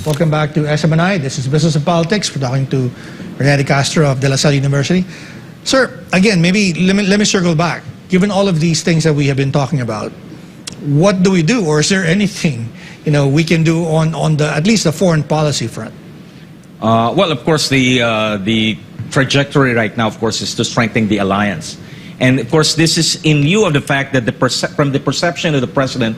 Welcome back to SMNI. This is Business and Politics. We're talking to Renato de Castro of De La Salle University. Sir, again, maybe let me circle back. Given all of these things that we have been talking about, what do we do, or is there anything we can do on the at least the foreign policy front? Well, of course, the trajectory right now, of course, is to strengthen the alliance, and of course, this is in lieu of the fact that from the perception of the president,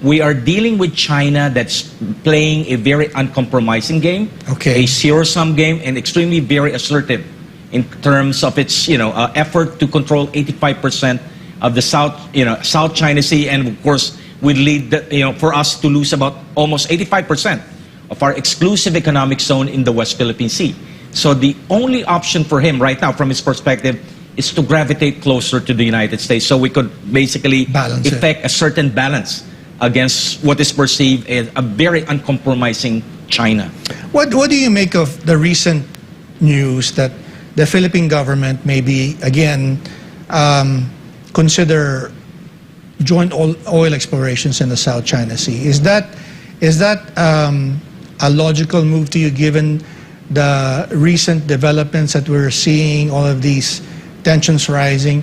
we are dealing with China that's playing a very uncompromising game, a zero-sum game, and extremely very assertive in terms of its effort to control 85% of the South China Sea, and of course would lead for us to lose about almost 85% of our exclusive economic zone in the West Philippine Sea. So the only option for him right now, from his perspective, is to gravitate closer to the United States, so we could basically effect a certain balance against what is perceived as a very uncompromising China. What do you make of the recent news that the Philippine government maybe again consider joint oil explorations in the South China Sea? Is that a logical move to you, given the recent developments that we're seeing, all of these tensions rising?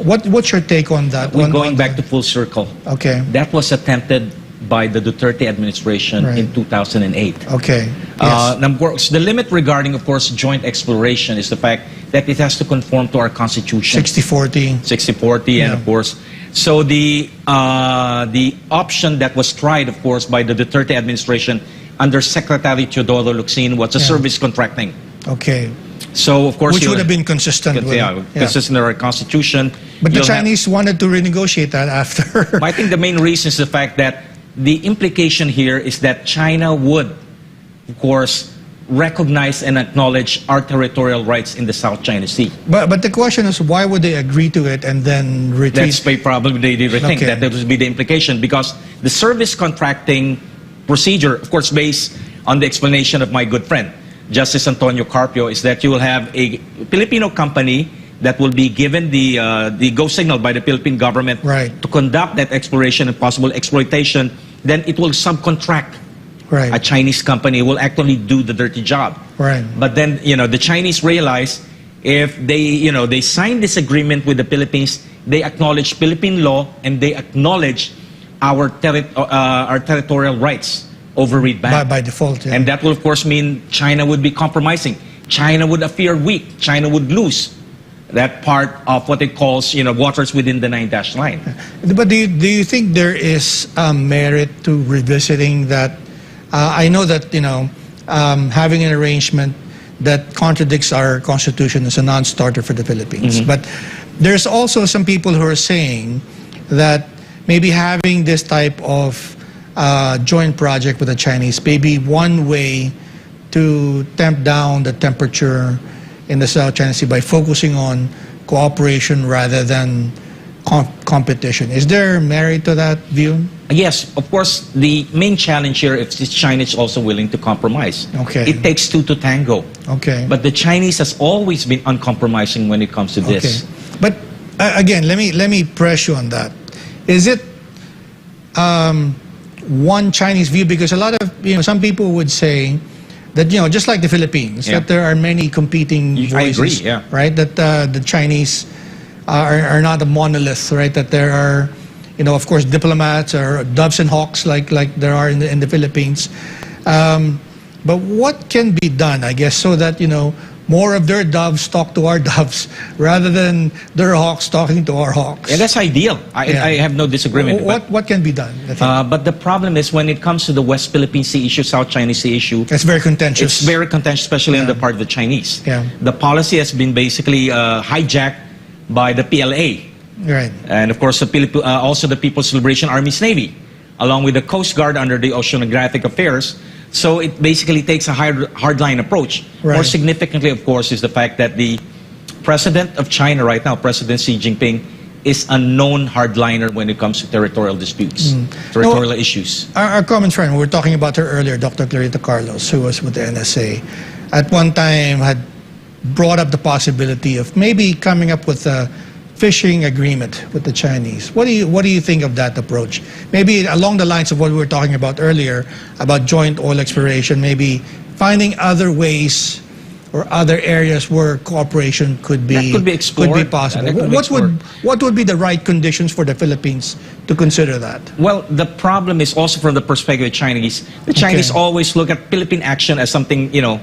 What's your take on that? We're going back to full circle. Okay. That was attempted by the Duterte administration in 2008. Okay. Yes. The limit regarding, of course, joint exploration is the fact that it has to conform to our constitution. 60-40. 60-40, and of course, so the option that was tried, of course, by the Duterte administration under Secretary Teodoro Locsin was a service contracting. Okay. So, of course, which would have been consistent with consistent with our constitution. But the Chinese wanted to renegotiate that after. I think the main reason is the fact that the implication here is that China would, of course, recognize and acknowledge our territorial rights in the South China Sea. But the question is, why would they agree to it and then retreat? That's probably they think that would be the implication, because the service contracting procedure, of course, based on the explanation of my good friend Justice Antonio Carpio, is that you will have a Filipino company that will be given the go signal by the Philippine government to conduct that exploration and possible exploitation. Then it will subcontract a Chinese company, will actually do the dirty job. But then the Chinese realize, if they sign this agreement with the Philippines, they acknowledge Philippine law and they acknowledge our territorial rights over Reed Bank. By default, And that will, of course, mean China would be compromising. China would appear weak. China would lose that part of what it calls, waters within the 9-dash line. But do you think there is merit to revisiting that? I know that, having an arrangement that contradicts our constitution is a non-starter for the Philippines. But there's also some people who are saying that maybe having this type of joint project with the Chinese may be one way to tamp down the temperature in the South China Sea by focusing on cooperation rather than competition. Is there merit to that view? Yes, of course. The main challenge here is China is also willing to compromise. It takes two to tango. But the Chinese has always been uncompromising when it comes to this. But again, let me press you on that. Is it one Chinese view? Because a lot of some people would say that just like the Philippines, that there are many competing voices. I agree, right? That the Chinese are not a monolith, right? That there are, of course, diplomats or doves and hawks like there are in the Philippines. But what can be done, I guess, so that more of their doves talk to our doves rather than their hawks talking to our hawks? Yeah, that's ideal. I have no disagreement. What can be done? But the problem is, when it comes to the West Philippine Sea issue, South China Sea issue, it's very contentious. It's very contentious, especially on the part of the Chinese. The policy has been basically hijacked by the PLA. And of course, also the People's Liberation Army's Navy, along with the Coast Guard under the Oceanographic Affairs. So it basically takes a hardline approach. More significantly, of course, is the fact that the president of China right now, President Xi Jinping, is a known hardliner when it comes to territorial disputes, territorial issues. Our common friend, we were talking about her earlier, Dr. Clarita Carlos, who was with the NSA, at one time had brought up the possibility of maybe coming up with a fishing agreement with the Chinese. What do you think of that approach? Maybe along the lines of what we were talking about earlier about joint oil exploration, maybe finding other ways or other areas where cooperation could be explored. Could be possible. What would be the right conditions for the Philippines to consider that? Well, the problem is also from the perspective of Chinese. The Chinese always look at Philippine action as something, you know,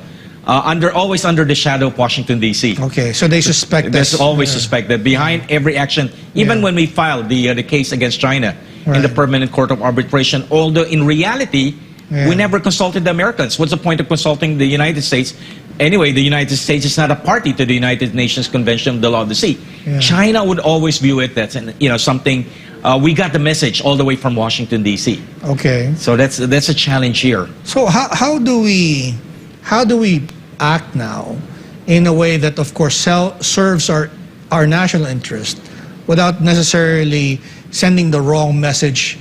always under the shadow of Washington, D.C. Okay, so they suspect There's always suspect that behind every action, even when we filed the case against China in the Permanent Court of Arbitration, although in reality, we never consulted the Americans. What's the point of consulting the United States? Anyway, the United States is not a party to the United Nations Convention of the Law of the Sea. China would always view it that's something. We got the message all the way from Washington, D.C. Okay. So that's a challenge here. So how do we act now in a way that, of course, serves our national interest without necessarily sending the wrong message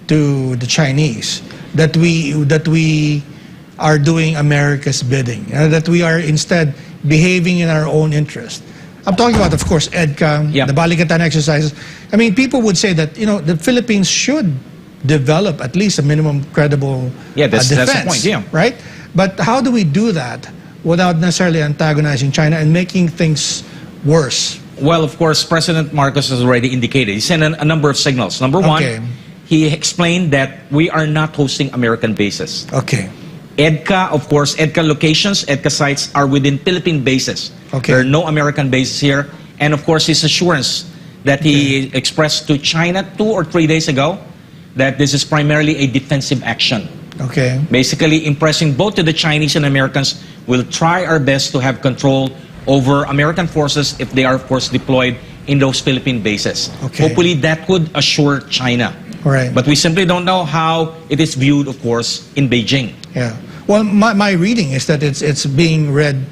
to the Chinese that we are doing America's bidding, that we are instead behaving in our own interest? I'm talking about, of course, EDCA, the Balikatan exercises. I mean, people would say that, you know, the Philippines should develop at least a minimum credible defense. That's the point, right? But how do we do that without necessarily antagonizing China and making things worse? Well, of course, President Marcos has already indicated. He sent a number of signals. Number one, he explained that we are not hosting American bases. Okay. EDCA, of course, EDCA locations, EDCA sites are within Philippine bases. Okay. There are no American bases here. And of course, his assurance that he expressed to China 2 or 3 days ago that this is primarily a defensive action. Okay. Basically impressing both to the Chinese and Americans, we'll try our best to have control over American forces if they are, of course, deployed in those Philippine bases. Okay. Hopefully that could assure China. Right. But we simply don't know how it is viewed, of course, in Beijing. Yeah. Well, my reading is that it's being read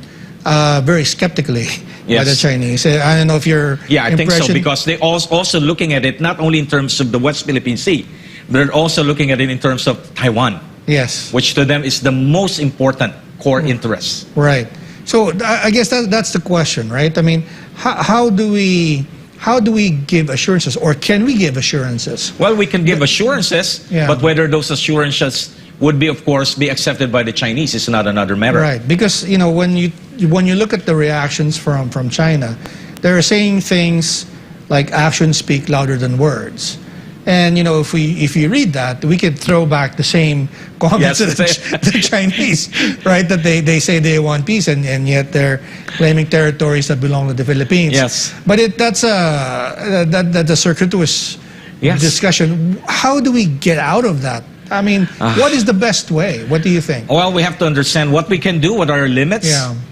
very skeptically by the Chinese. I don't know if your I think so, because they're also looking at it not only in terms of the West Philippine Sea, they're also looking at it in terms of Taiwan. Yes. Which to them is the most important core interest. Right. So I guess that's the question, right? I mean, how do we give assurances, or can we give assurances? Well, we can give assurances, but whether those assurances would be, of course, be accepted by the Chinese is not another matter. Right, because you know when you look at the reactions from China, they're saying things like actions speak louder than words. And you know, if you read that, we could throw back the same comments to the Chinese, right? That they say they want peace, and yet they're claiming territories that belong to the Philippines. Yes. But that's a circuitous discussion. How do we get out of that? I mean, what is the best way? What do you think? Well, we have to understand what we can do, what are our limits,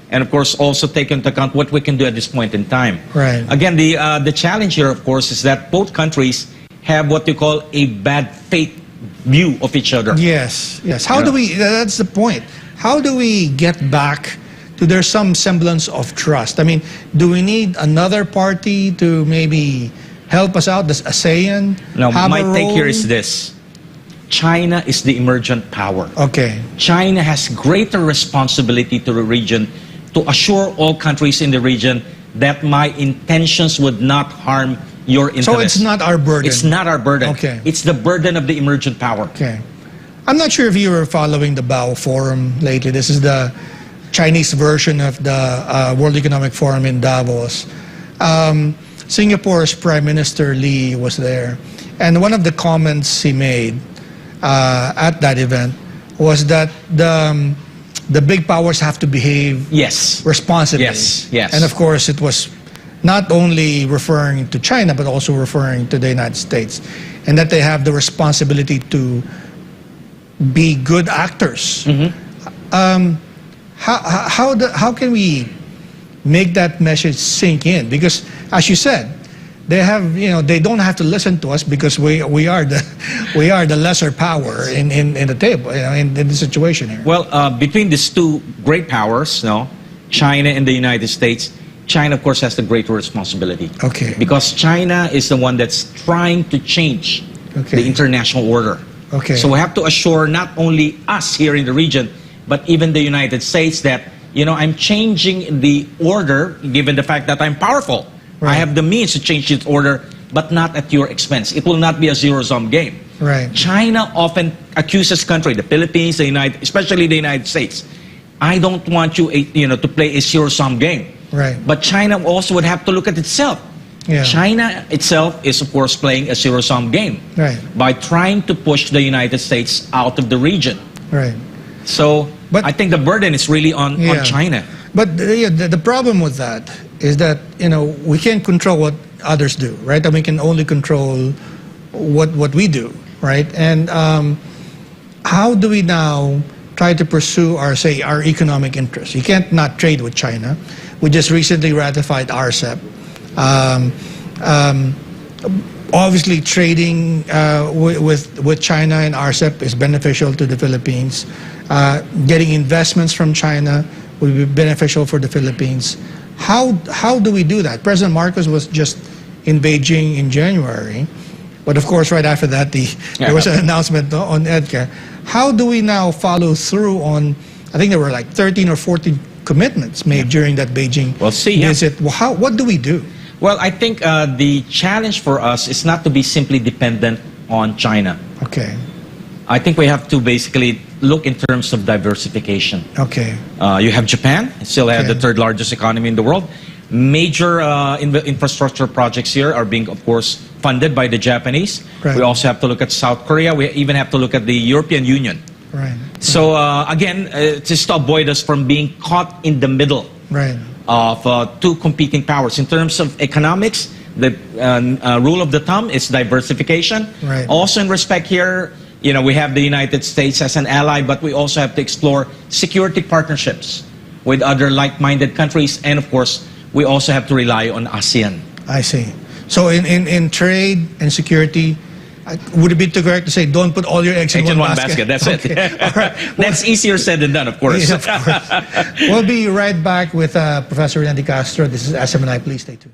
and of course also take into account what we can do at this point in time. Right. Again, the challenge here, of course, is that both countries have what you call a bad faith view of each other. Yes, yes. How do we, that's the point. How do we get back to there's some semblance of trust? I mean, do we need another party to maybe help us out? Does ASEAN have my a role? take here is this. China is the emergent power. Okay. China has greater responsibility to the region to assure all countries in the region that my intentions would not harm your interests. So it's not our burden. It's not our burden. Okay. It's the burden of the emergent power. Okay. I'm not sure if you were following the Bao Forum lately. This is the Chinese version of the World Economic Forum in Davos. Singapore's Prime Minister Lee was there. And one of the comments he made at that event was that the big powers have to behave responsibly. Yes, yes. And of course, it was not only referring to China, but also referring to the United States. And that they have the responsibility to be good actors. How can we make that message sink in? Because, as you said, they don't have to listen to us because we are the lesser power in the table, in the situation here. Well, between these two great powers, China and the United States, China, of course, has the greater responsibility. Okay. Because China is the one that's trying to change the international order. Okay. So we have to assure not only us here in the region, but even the United States that, I'm changing the order given the fact that I'm powerful. I have the means to change its order, but not at your expense. It will not be a zero-sum game. Right. China often accuses country, the Philippines, especially the United States. I don't want you, to play a zero-sum game. Right. But China also would have to look at itself. Yeah. China itself is, of course, playing a zero-sum game by trying to push the United States out of the region. Right. So I think the burden is really on China. But the problem with that is that, we can't control what others do, right? And we can only control what we do, right? And how do we now try to pursue our economic interests? You can't not trade with China. We just recently ratified RCEP. Obviously, trading with China and RCEP is beneficial to the Philippines. Getting investments from China will be beneficial for the Philippines. How do we do that? President Marcos was just in Beijing in January, but of course, right after that, there was an announcement on EDCA. How do we now follow through on? I think there were like 13 or 14 commitments made during that Beijing visit. What do we do? Well, I think the challenge for us is not to be simply dependent on China. Okay. I think we have to basically look in terms of diversification. Okay. You have Japan, still have the third largest economy in the world. Major infrastructure projects here are being, of course, funded by the Japanese. Right. We also have to look at South Korea. We even have to look at the European Union. Right. So again, just to avoid us from being caught in the middle of two competing powers. In terms of economics, the rule of the thumb is diversification. Right. Also in respect here, we have the United States as an ally, but we also have to explore security partnerships with other like-minded countries. And of course, we also have to rely on ASEAN. I see. So in trade and security, would it be too correct to say don't put all your eggs in one basket? That's it. All right. That's easier said than done, of course. Yeah, of course. We'll be right back with Professor Renato de Castro. This is SMNI. Please stay tuned.